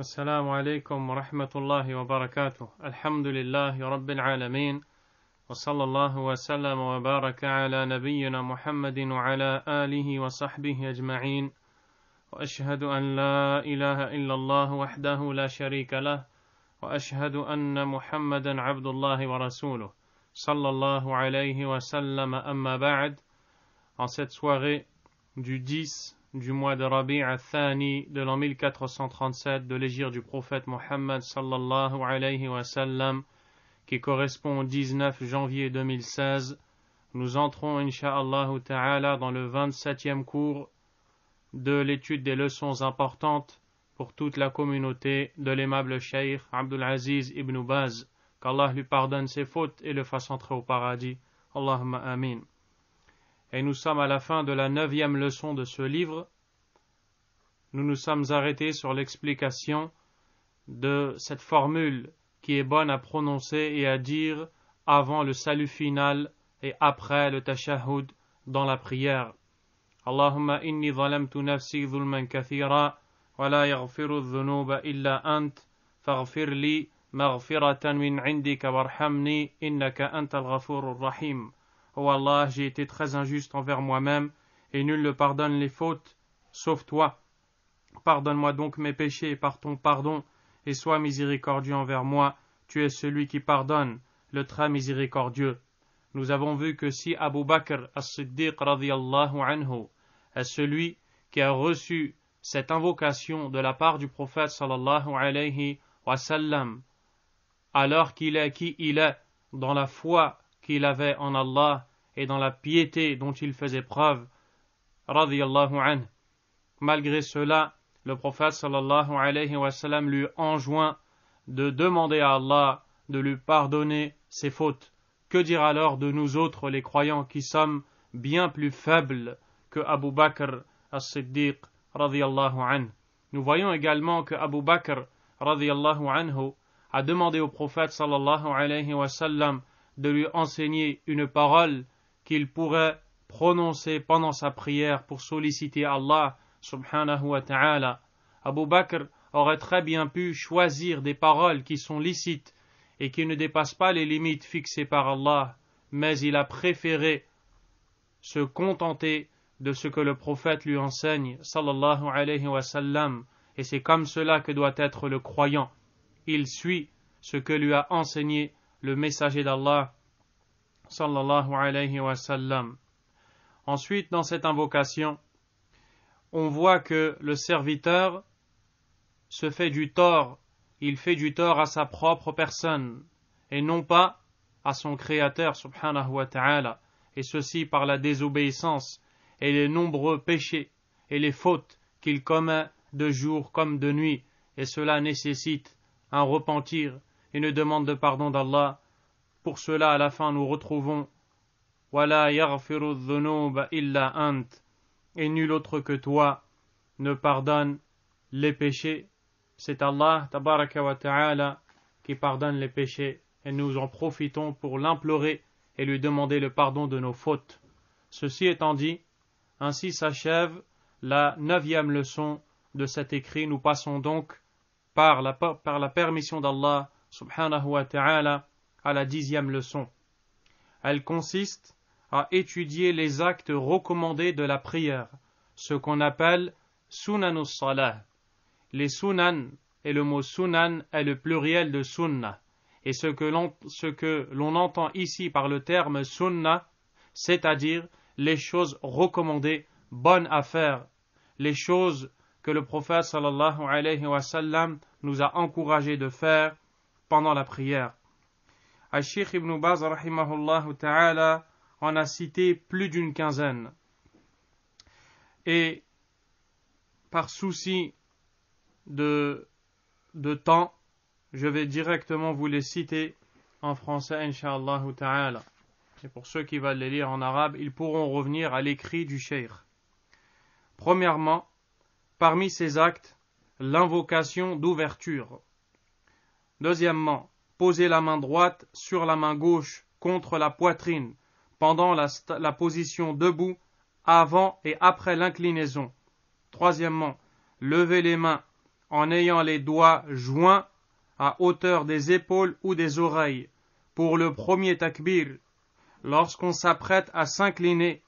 السلام عليكم ورحمة الله وبركاته. الحمد لله رب العالمين وصلى الله وسلم وبارك على نبينا محمد وعلى آله وصحبه أجمعين وأشهد أن لا إله إلا الله وحده لا شريك له وأشهد أن محمدا عبد الله ورسوله صلى الله عليه وسلم أما بعد. En cette soirée du 10 du mois de Rabi' al-Thani de l'an 1437 de l'hégire du prophète Mohammed sallallahu alayhi wa sallam, qui correspond au 19 janvier 2016, nous entrons incha'Allah ta'ala dans le 27e cours de l'étude des leçons importantes pour toute la communauté de l'aimable Cheikh Abdul Aziz ibn Baz, qu'Allah lui pardonne ses fautes et le fasse entrer au paradis. Allahumma amin. Et nous sommes à la fin de la 9e leçon de ce livre. Nous nous sommes arrêtés sur l'explication de cette formule qui est bonne à prononcer et à dire avant le salut final et après le tashahhud dans la prière. Allahumma inni zalamtu nafsi zulman kathira wa la yaghfiru dhunuba illa ant faghfir li maghfiratan min indika warhamni innaka antal ghafurur rahim. Oh Allah, j'ai été très injuste envers moi-même, et nul ne pardonne les fautes, sauf toi. Pardonne-moi donc mes péchés par ton pardon, et sois miséricordieux envers moi. Tu es celui qui pardonne, le très miséricordieux. Nous avons vu que si Abu Bakr as-Siddiq radiyallahu anhu est celui qui a reçu cette invocation de la part du prophète sallallahu alayhi wa sallam, alors qu'il est qui il est, dans la foi qu'il avait en Allah et dans la piété dont il faisait preuve, radiyallahu anhu. Malgré cela, le prophète sallallahu alayhi wa sallam lui enjoint de demander à Allah de lui pardonner ses fautes. Que dire alors de nous autres, les croyants, qui sommes bien plus faibles que Abu Bakr as-Siddiq, radiyallahu anhu. Nous voyons également que Abu Bakr, radiyallahu anhu, a demandé au prophète sallallahu alayhi wa sallam de lui enseigner une parole qu'il pourrait prononcer pendant sa prière pour solliciter Allah subhanahu wa ta'ala. Abu Bakr aurait très bien pu choisir des paroles qui sont licites et qui ne dépassent pas les limites fixées par Allah, mais il a préféré se contenter de ce que le prophète lui enseigne sallallahu alayhi wa sallam, et c'est comme cela que doit être le croyant. Il suit ce que lui a enseigné le messager d'Allah sallallahu alayhi wa sallam. Ensuite, dans cette invocation, on voit que le serviteur se fait du tort, il fait du tort à sa propre personne et non pas à son créateur subhanahu wa ta'ala, et ceci par la désobéissance et les nombreux péchés et les fautes qu'il commet de jour comme de nuit, et cela nécessite un repentir, une demande de pardon d'Allah. Pour cela, à la fin, nous retrouvons Wala yaghfiru dhunuba illa ant, et nul autre que toi ne pardonne les péchés. C'est Allah tabaraka wa ta'ala qui pardonne les péchés, et nous en profitons pour l'implorer et lui demander le pardon de nos fautes. Ceci étant dit, ainsi s'achève la 9e leçon de cet écrit. Nous passons donc par la permission d'Allah subhanahu wa ta'ala à la 10e leçon. Elle consiste à étudier les actes recommandés de la prière, ce qu'on appelle sunanus salah. Les sunan, et le mot sunan est le pluriel de sunna, et ce que l'on entend ici par le terme sunna, c'est-à-dire les choses recommandées, bonnes à faire, les choses que le prophète sallallahu alayhi wa sallam nous a encouragé de faire pendant la prière. Al-Sheikh Ibn Baz rahimahullah ta'ala en a cité plus d'une quinzaine. Et par souci de temps, je vais directement vous les citer en français, incha'Allah ta'ala. Et pour ceux qui veulent les lire en arabe, ils pourront revenir à l'écrit du Cheikh. Premièrement, parmi ces actes, l'invocation d'ouverture. Deuxièmement, poser la main droite sur la main gauche contre la poitrine pendant la position debout, avant et après l'inclinaison. Troisièmement, lever les mains en ayant les doigts joints à hauteur des épaules ou des oreilles pour le premier takbir, lorsqu'on s'apprête à s'incliner,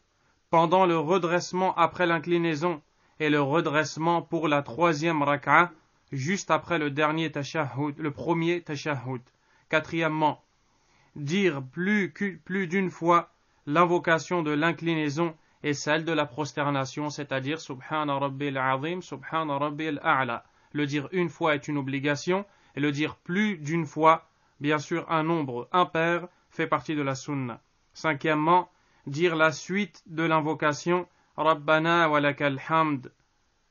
pendant le redressement après l'inclinaison et le redressement pour la troisième rak'a, juste après le dernier tashahhud, le premier tashahhud. Quatrièmement, dire plus d'une fois l'invocation de l'inclinaison et celle de la prosternation, c'est-à-dire Subhana Rabbil Azim, Subhana Rabbil A'la. Le dire une fois est une obligation, et le dire plus d'une fois, bien sûr un nombre impair, fait partie de la sunna. Cinquièmement, dire la suite de l'invocation Rabbana wa lakal hamd,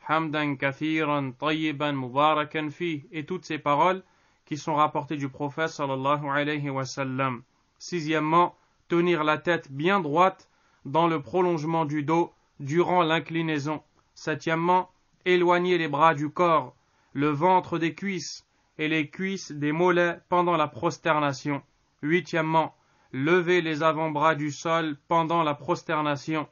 hamdan kathiran tayyiban mubarakan fi, et toutes ces paroles qui sont rapportées du prophète sallallahu alayhi wa sallam. Sixièmement, tenir la tête bien droite dans le prolongement du dos durant l'inclinaison. Septièmement, éloigner les bras du corps, le ventre des cuisses et les cuisses des mollets pendant la prosternation. Huitièmement, lever les avant-bras du sol pendant la prosternation.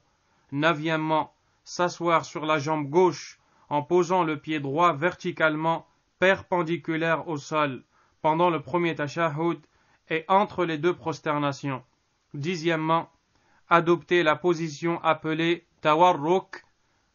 Neuvièmement, s'asseoir sur la jambe gauche en posant le pied droit verticalement perpendiculaire au sol pendant le premier tashahhud et entre les deux prosternations. Dixièmement, adopter la position appelée tawarruk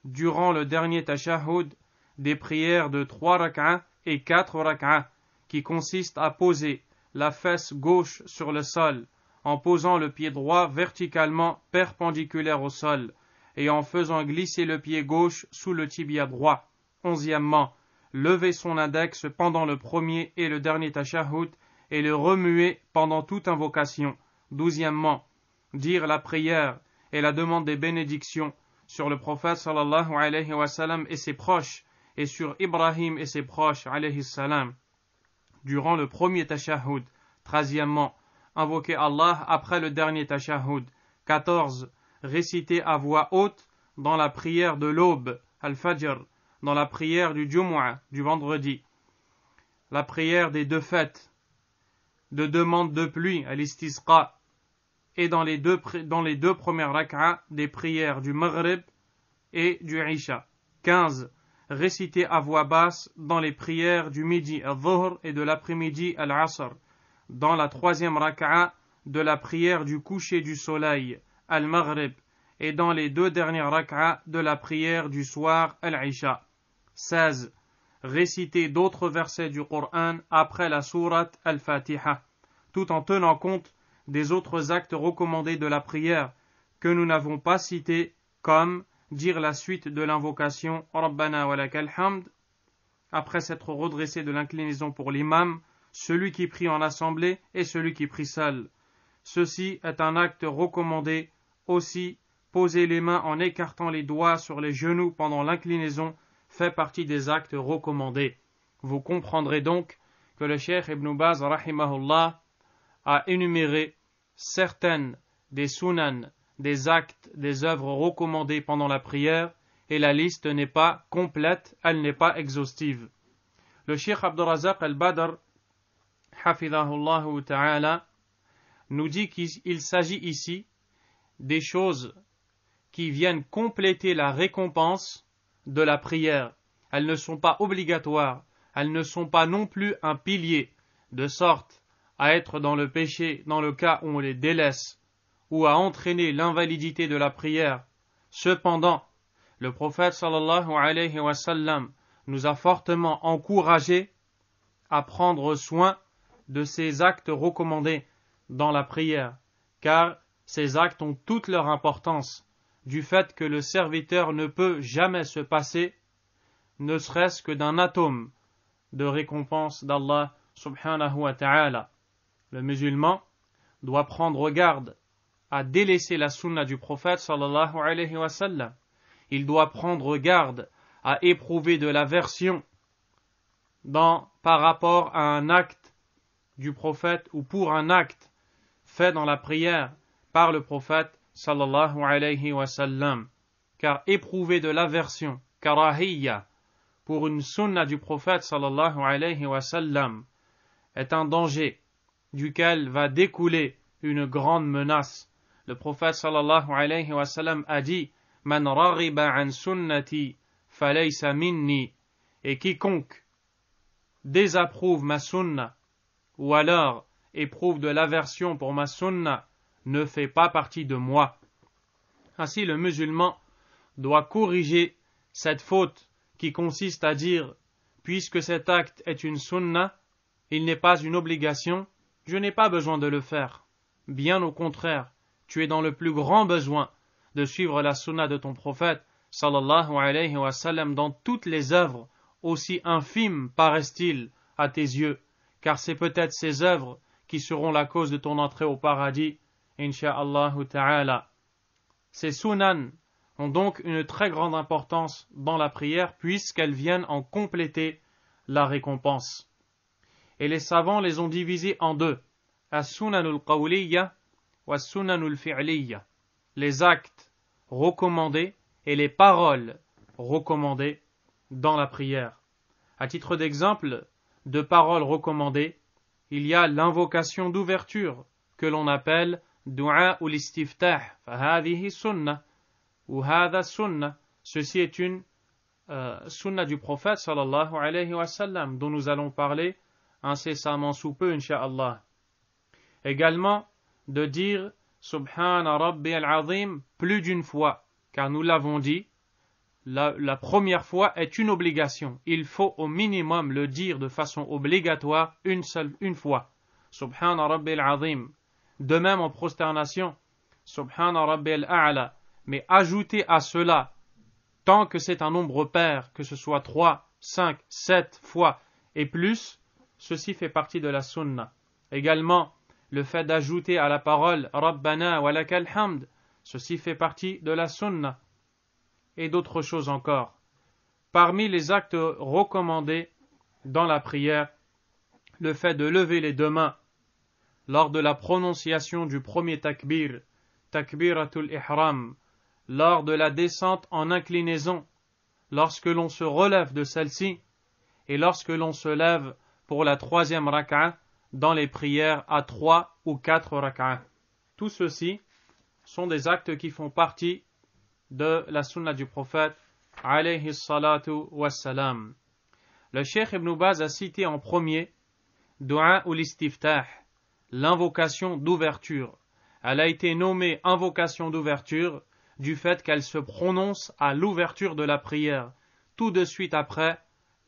durant le dernier tashahhud des prières de 3 rak'a et 4 rak'a, qui consiste à poser la fesse gauche sur le sol en posant le pied droit verticalement perpendiculaire au sol et en faisant glisser le pied gauche sous le tibia droit. Onzièmement, lever son index pendant le premier et le dernier tashahhud et le remuer pendant toute invocation. Douzièmement, dire la prière et la demande des bénédictions sur le prophète sallallahu alayhi wa sallam et ses proches et sur Ibrahim et ses proches alayhi salam durant le premier tashahhud. Treizièmement, invoquer Allah après le dernier tashahhud. 14. Réciter à voix haute dans la prière de l'aube, al-fajr, dans la prière du Jumu'ah, du vendredi, la prière des deux fêtes, de demande de pluie, al-istisqa, et dans les deux premières rak'a des prières du Maghrib et du Isha. 15. Réciter à voix basse dans les prières du midi al-Dhuhr et de l'après-midi al-Asr, dans la troisième rak'a de la prière du coucher du soleil, al-Maghrib, et dans les deux dernières rak'a de la prière du soir, al-Isha. 16. Réciter d'autres versets du Coran après la sourate al-Fatiha, tout en tenant compte des autres actes recommandés de la prière que nous n'avons pas cités, comme dire la suite de l'invocation Rabbana wa lakal hamd après s'être redressé de l'inclinaison pour l'imam, celui qui prie en assemblée et celui qui prie seul. Ceci est un acte recommandé. Aussi, poser les mains en écartant les doigts sur les genoux pendant l'inclinaison fait partie des actes recommandés. Vous comprendrez donc que le Cheikh Ibn Baz rahimahullah a énuméré certaines des sunan, des actes, des œuvres recommandées pendant la prière, et la liste n'est pas complète, elle n'est pas exhaustive. Le Cheikh Abdul Razak al-Badr, hafidhahullah ta'ala, nous dit qu'il s'agit ici des choses qui viennent compléter la récompense de la prière. Elles ne sont pas obligatoires, elles ne sont pas non plus un pilier, de sorte à être dans le péché dans le cas où on les délaisse, ou à entraîner l'invalidité de la prière. Cependant, le prophète sallallahu alayhi wa sallam nous a fortement encouragés à prendre soin de ces actes recommandés dans la prière, car ces actes ont toute leur importance, du fait que le serviteur ne peut jamais se passer, ne serait-ce que d'un atome de récompense d'Allah subhanahu wa ta'ala. Le musulman doit prendre garde à délaisser la sunna du prophète sallallahu alayhi wa sallam. Il doit prendre garde à éprouver de l'aversion par rapport à un acte du prophète ou pour un acte fait dans la prière par le prophète sallallahu alayhi wa sallam. Car éprouver de l'aversion, karahiyya, pour une sunna du prophète sallallahu alayhi wa sallam est un danger duquel va découler une grande menace. Le prophète sallallahu alayhi wa sallam a dit « Man raghiba an sunnati falaysa minni » et quiconque désapprouve ma sunna, ou alors éprouve de l'aversion pour ma sunna, ne fait pas partie de moi. Ainsi, le musulman doit corriger cette faute qui consiste à dire, puisque cet acte est une sunna, il n'est pas une obligation, je n'ai pas besoin de le faire. Bien au contraire, tu es dans le plus grand besoin de suivre la sunna de ton prophète, sallallahu alayhi wa sallam, dans toutes les œuvres, aussi infimes paraissent-ils à tes yeux, car c'est peut-être ces œuvres qui seront la cause de ton entrée au paradis, insha'Allah ta'ala. Ces sunan ont donc une très grande importance dans la prière puisqu'elles viennent en compléter la récompense. Et les savants les ont divisées en deux, as-sunanul qawliya wa as-sunanul fi'liya, les actes recommandés et les paroles recommandées dans la prière. À titre d'exemple, de paroles recommandées, il y a l'invocation d'ouverture que l'on appelle du'a ou l'istiftah, fahadihi sunnah, ou hada sunnah. Ceci est une sunnah du prophète sallallahu alayhi wa sallam dont nous allons parler incessamment sous peu, insha'Allah. Également, de dire Subhana Rabbi al-Azim plus d'une fois, car nous l'avons dit, la première fois est une obligation. Il faut au minimum le dire de façon obligatoire une fois. Subhana Rabbi al-Azim. De même en prosternation, Subhana Rabbi al-A'la. Mais ajouter à cela, tant que c'est un nombre pair, que ce soit 3, 5, 7 fois et plus, ceci fait partie de la sunna. Également, le fait d'ajouter à la parole Rabbana wa lakal hamd, ceci fait partie de la sunna. Et d'autres choses encore. Parmi les actes recommandés dans la prière, le fait de lever les deux mains lors de la prononciation du premier takbir, takbiratul ihram, lors de la descente en inclinaison, lorsque l'on se relève de celle-ci, et lorsque l'on se lève pour la troisième raka'a dans les prières à 3 ou 4 raka'a. Tout ceci sont des actes qui font partie de la sunna du prophète, alayhi salatu wassalam. Le Cheikh Ibn Baz a cité en premier du'a ou l'istiftah, l'invocation d'ouverture. Elle a été nommée invocation d'ouverture du fait qu'elle se prononce à l'ouverture de la prière, tout de suite après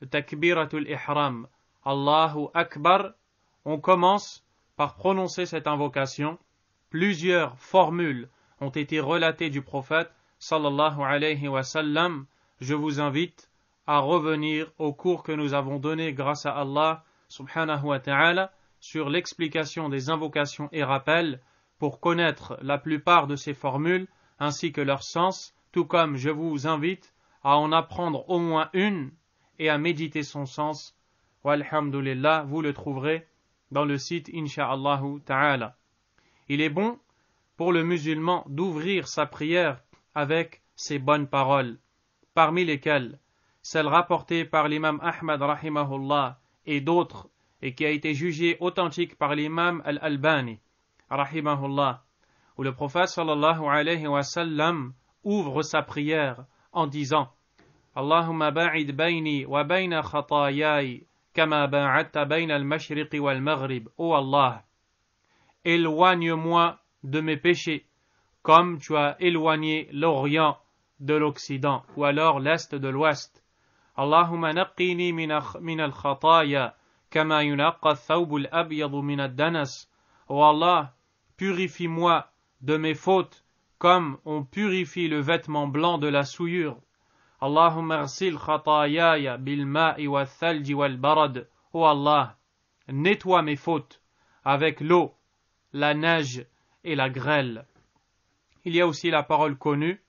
le takbiratul ihram, Allahu Akbar. On commence par prononcer cette invocation. Plusieurs formules ont été relatées du prophète sallallahu alayhi wa sallam. Je vous invite à revenir au cours que nous avons donné grâce à Allah subhanahu wa ta'ala sur l'explication des invocations et rappels pour connaître la plupart de ces formules ainsi que leur sens, tout comme je vous invite à en apprendre au moins une et à méditer son sens. Walhamdulillah, vous le trouverez dans le site insha'Allah ta'ala. Il est bon pour le musulman d'ouvrir sa prière avec ces bonnes paroles, parmi lesquelles celle rapportée par l'imam Ahmad rahimahullah et d'autres, et qui a été jugée authentique par l'imam Al-Albani rahimahullah, où le prophète sallallahu alayhi wa sallam ouvre sa prière en disant Allahumma ba'id bayni wa bayna khatayai kama ba'adta bayna al-mashriqi wal-maghrib. Ô Allah, éloigne-moi de mes péchés comme tu as éloigné l'Orient de l'Occident, ou alors l'Est de l'Ouest. Allahumma naqqini min al-khataya kama yunaqqa ath-thawb al-abyad min ad-danas. Ô Allah, purifie-moi de mes fautes comme on purifie le vêtement blanc de la souillure. Allahumma ghsil khatayaya bil ma'i wa thalji wal barad. Ô Allah, nettoie mes fautes avec l'eau, la neige et la grêle. Il y a aussi la parole connue.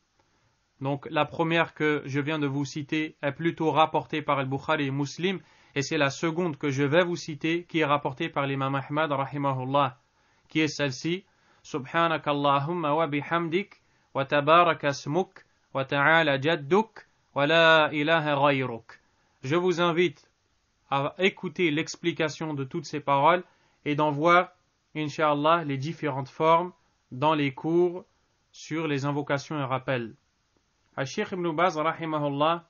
Donc la première que je viens de vous citer est plutôt rapportée par Al-Bukhari et Muslim, et c'est la seconde que je vais vous citer qui est rapportée par l'imam Ahmad rahimahullah, qui est celle-ci. Subhanaka Allahumma wa bihamdik wa tabaraka asmuk wa ta'ala jadduk wa la ilaha ghayruk. Je vous invite à écouter l'explication de toutes ces paroles et d'en voir, incha'Allah, les différentes formes dans les cours sur les invocations et rappels. Al-Sheikh Ibn Baz rahimahullah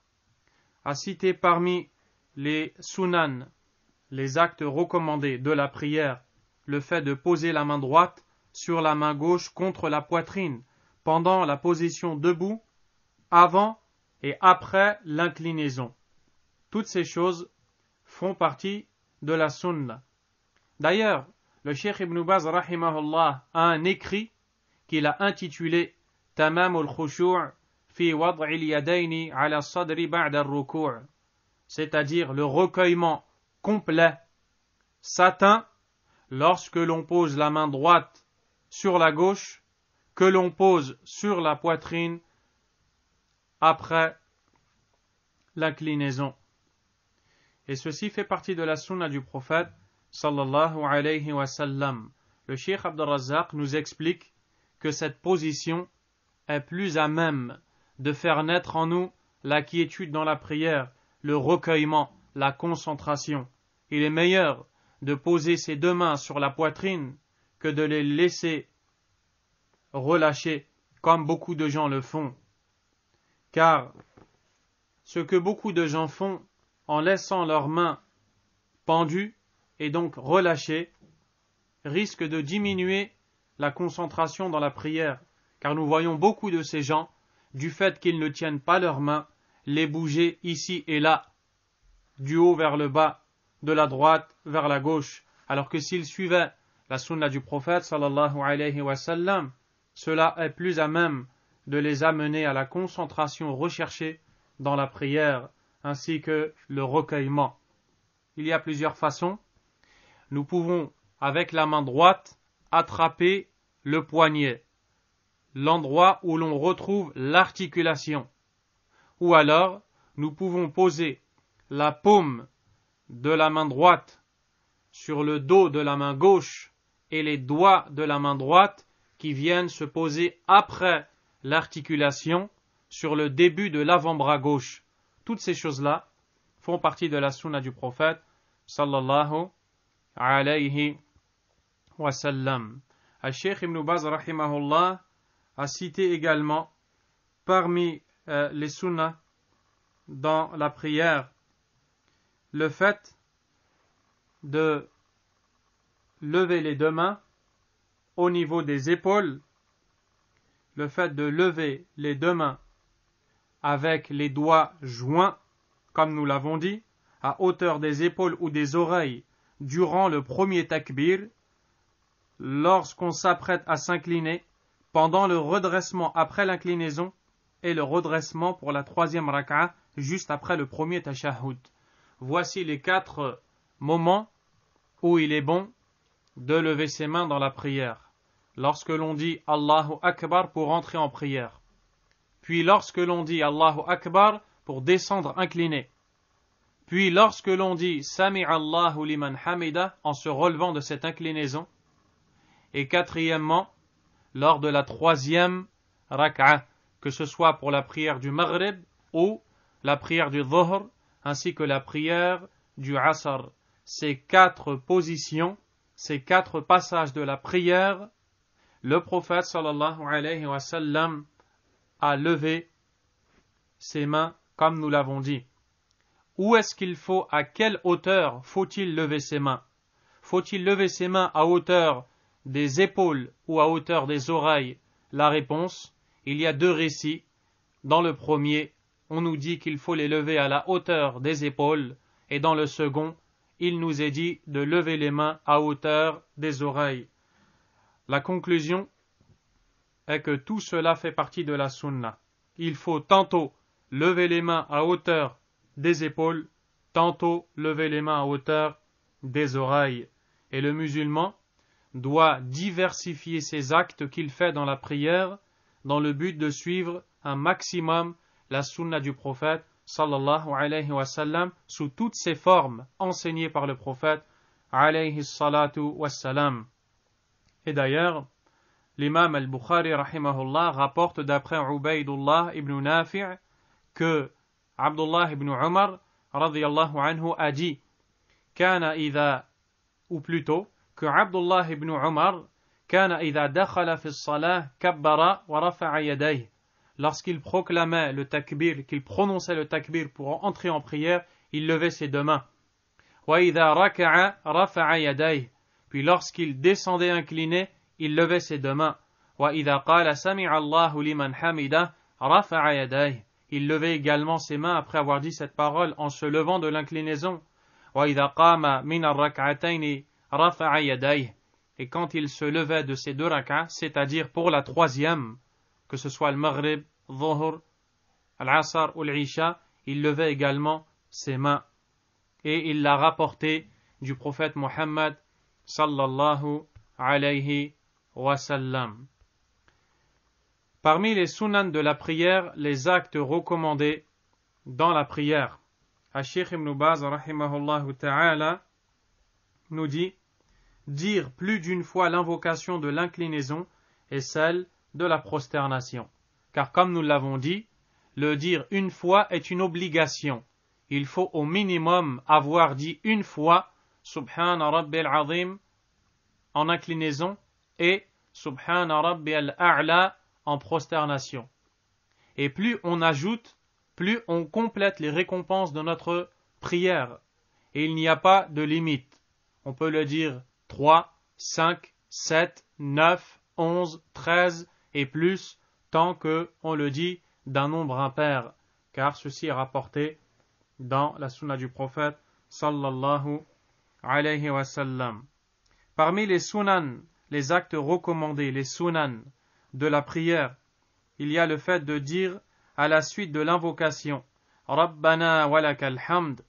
a cité parmi les sunan les actes recommandés de la prière, le fait de poser la main droite sur la main gauche contre la poitrine, pendant la position debout, avant et après l'inclinaison. Toutes ces choses font partie de la sunna. D'ailleurs, le Cheikh Ibn Baz rahimahullah a un écrit qu'il a intitulé Tamam al-Khushu' fi wad'i al-yadayni ala sadri ba'da al-ruku', c'est-à-dire le recueillement complet, s'atteint lorsque l'on pose la main droite sur la gauche, que l'on pose sur la poitrine après l'inclinaison. Et ceci fait partie de la sunna du prophète sallallahu alayhi wa sallam. Le Cheikh Abdul Razzaq nous explique que cette position est plus à même de faire naître en nous la quiétude dans la prière, le recueillement, la concentration. Il est meilleur de poser ses deux mains sur la poitrine que de les laisser relâcher comme beaucoup de gens le font. Car ce que beaucoup de gens font en laissant leurs mains pendues et donc relâchées risque de diminuer la concentration dans la prière. Car nous voyons beaucoup de ces gens, du fait qu'ils ne tiennent pas leurs mains, les bouger ici et là, du haut vers le bas, de la droite vers la gauche, alors que s'ils suivaient la sunna du prophète sallallahu alayhi wa sallam, cela est plus à même de les amener à la concentration recherchée dans la prière, ainsi que le recueillement. Il y a plusieurs façons. Nous pouvons, avec la main droite, attraper le poignet, l'endroit où l'on retrouve l'articulation. Ou alors, nous pouvons poser la paume de la main droite sur le dos de la main gauche et les doigts de la main droite qui viennent se poser après l'articulation sur le début de l'avant-bras gauche. Toutes ces choses-là font partie de la sunna du prophète sallallahu alayhi wa sallam. Al-Cheikh Ibn Baz rahimahullah a cité également parmi les sunnas dans la prière le fait de lever les deux mains au niveau des épaules, le fait de lever les deux mains avec les doigts joints, comme nous l'avons dit, à hauteur des épaules ou des oreilles durant le premier takbir, lorsqu'on s'apprête à s'incliner, pendant le redressement après l'inclinaison et le redressement pour la troisième raka'a juste après le premier tashahhud. Voici les 4 moments où il est bon de lever ses mains dans la prière. Lorsque l'on dit Allahu Akbar pour entrer en prière. Puis lorsque l'on dit Allahu Akbar pour descendre incliné. Puis lorsque l'on dit Sami'a Allahu liman hamida en se relevant de cette inclinaison. Et quatrièmement, lors de la troisième raka'a, que ce soit pour la prière du Maghrib ou la prière du Dhuhr, ainsi que la prière du Asr. Ces 4 positions, ces 4 passages de la prière, le prophète sallallahu alayhi wa sallam a levé ses mains comme nous l'avons dit. Où est-ce qu'il faut, à quelle hauteur faut-il lever ses mains? Faut-il lever ses mains à hauteur des épaules ou à hauteur des oreilles? La réponse, il y a 2 récits. Dans le premier, on nous dit qu'il faut les lever à la hauteur des épaules, et dans le second, il nous est dit de lever les mains à hauteur des oreilles. La conclusion est que tout cela fait partie de la sunna. Il faut tantôt lever les mains à hauteur des épaules, tantôt lever les mains à hauteur des oreilles. Et le musulman doit diversifier ses actes qu'il fait dans la prière dans le but de suivre un maximum la sunna du prophète sallallahu alayhi wa sallam sous toutes ses formes enseignées par le prophète alayhi salatu wa salam. Et d'ailleurs, l'imam al-Bukhari rahimahullah rapporte d'après Ubaydullah ibn Nafi' que Abdullah ibn Umar radiyallahu anhu a dit kana idha, ou plutôt que Abdullah ibn Umar kana idha dakhala fi as-salah kabbara wa rafa'a yadayhi. Lorsqu'il proclamait le takbir, qu'il prononçait le takbir pour entrer en prière, il levait ses 2 mains. وَإِذَا رَكَعَ رَفَعَ يَدَيْهِ. Puis lorsqu'il descendait incliné, il levait ses deux mains. وَإِذَا قَالَ سَمِعَ اللَّهُ لِمَنْ حَمِدَهُ رَفَعَ يَدَيْهِ. Il levait également ses mains après avoir dit cette parole en se levant de l'inclinaison. وَإِذَا قَامَ مِنَ الرَّكْعَتَيْنِ رَفَعَ يَدَيْهِ. Et quand il se levait de ces deux rak'as, c'est-à-dire pour la troisième, que ce soit le Maghrib, Dhuhr, Al-Asr ou l'Isha, il levait également ses mains. Et il l'a rapporté du prophète Muhammad sallallahu alayhi wa sallam. Parmi les sunan de la prière, les actes recommandés dans la prière. Al-Sheikh Ibn Baz rahimahullahu ta'ala nous dit: dire plus d'une fois l'invocation de l'inclinaison et celle de la prosternation. Car comme nous l'avons dit, le dire une fois est une obligation. Il faut au minimum avoir dit une fois Subhana Rabbi al-Azim en inclinaison et Subhana Rabbi al-A'la en prosternation. Et plus on ajoute, plus on complète les récompenses de notre prière. Et il n'y a pas de limite. On peut le dire 3, 5, 7, 9, 11, 13 et plus, tant qu'on le dit d'un nombre impair, car ceci est rapporté dans la sunna du prophète sallallahu alayhi wa sallam. Parmi les sunan, les actes recommandés, les sunan de la prière, il y a le fait de dire à la suite de l'invocation Rabbana walakal hamd,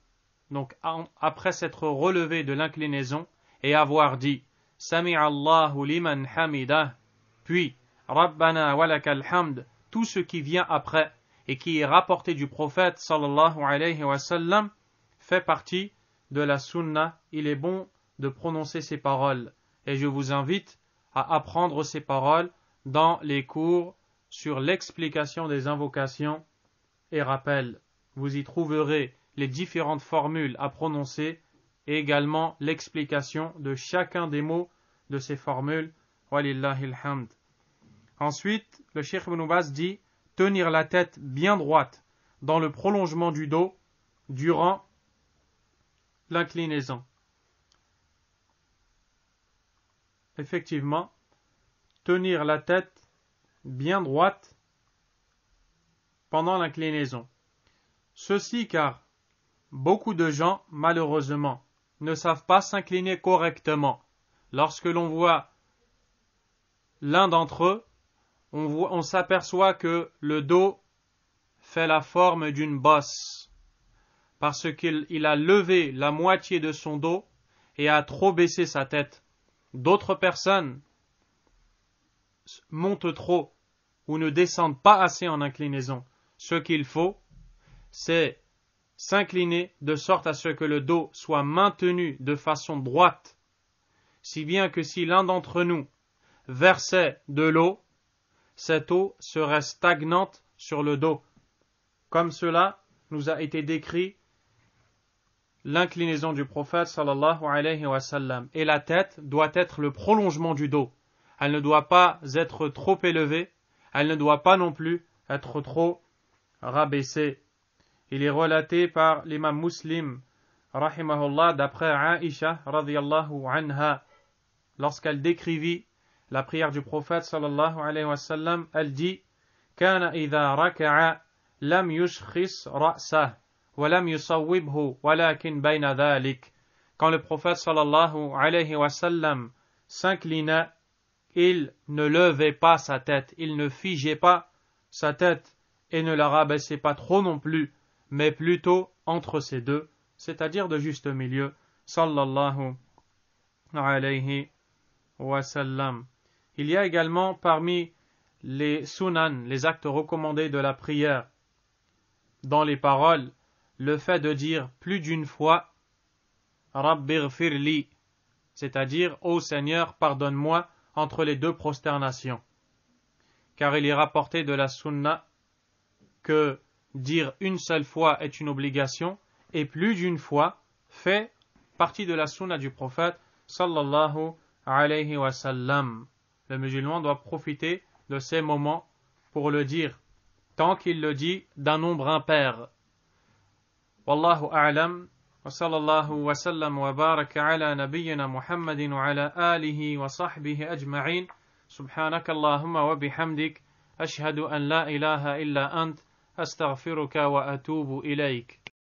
donc après s'être relevé de l'inclinaison et avoir dit Sami'a Allahu liman hamidah, puis Rabbana walakal hamd, tout ce qui vient après et qui est rapporté du prophète sallallahu alayhi wa sallam fait partie de la sunna. Il est bon de prononcer ces paroles et je vous invite à apprendre ces paroles dans les cours sur l'explication des invocations et rappels. Vous y trouverez les différentes formules à prononcer et également l'explication de chacun des mots de ces formules. Walillahil hamd. Ensuite, le Cheikh Ibn Baz dit tenir la tête bien droite dans le prolongement du dos durant l'inclinaison. Effectivement, tenir la tête bien droite pendant l'inclinaison. Ceci car beaucoup de gens, malheureusement, ne savent pas s'incliner correctement. Lorsque l'on voit l'un d'entre eux, on s'aperçoit que le dos fait la forme d'une bosse, parce qu'il a levé la moitié de son dos et a trop baissé sa tête. D'autres personnes montent trop ou ne descendent pas assez en inclinaison. Ce qu'il faut, c'est s'incliner de sorte à ce que le dos soit maintenu de façon droite, si bien que si l'un d'entre nous versait de l'eau, cette eau serait stagnante sur le dos. Comme cela nous a été décrit l'inclinaison du prophète sallallahu alayhi wa sallam. Et la tête doit être le prolongement du dos. Elle ne doit pas être trop élevée, elle ne doit pas non plus être trop rabaissée. Il est relaté par l'imam Muslim, rahimahullah, d'après Aïcha, radiyallahu anha, lorsqu'elle décrivit la prière du prophète sallallahu alayhi wa sallam, elle dit Kana idha raka'a lam yushkhis ra'sah wa lam yusawwibhu walakin bayna dhalik. Quand le prophète sallallahu alayhi wa sallam s'inclinait, il ne levait pas sa tête, il ne figeait pas sa tête et ne la rabaissait pas trop non plus, mais plutôt entre ces deux, c'est-à-dire de juste milieu, sallallahu alayhi wa sallam. Il y a également parmi les sunan, les actes recommandés de la prière, dans les paroles, le fait de dire plus d'une fois Rabbighfirli, c'est-à-dire ô Seigneur, pardonne-moi entre les deux prosternations. Car il est rapporté de la sunna que dire une seule fois est une obligation et plus d'une fois fait partie de la sunna du prophète sallallahu alayhi wa sallam. Le musulman doit profiter de ces moments pour le dire, tant qu'il le dit d'un nombre impair. Wallahu a'lam, وصلى الله وسلم وبارك على نبينا محمد وعلى آله وصحبه أجمعين سبحانك اللهم وبحمدك أشهد أن لا إله إلا أنت أستغفرك وأتوب إليك.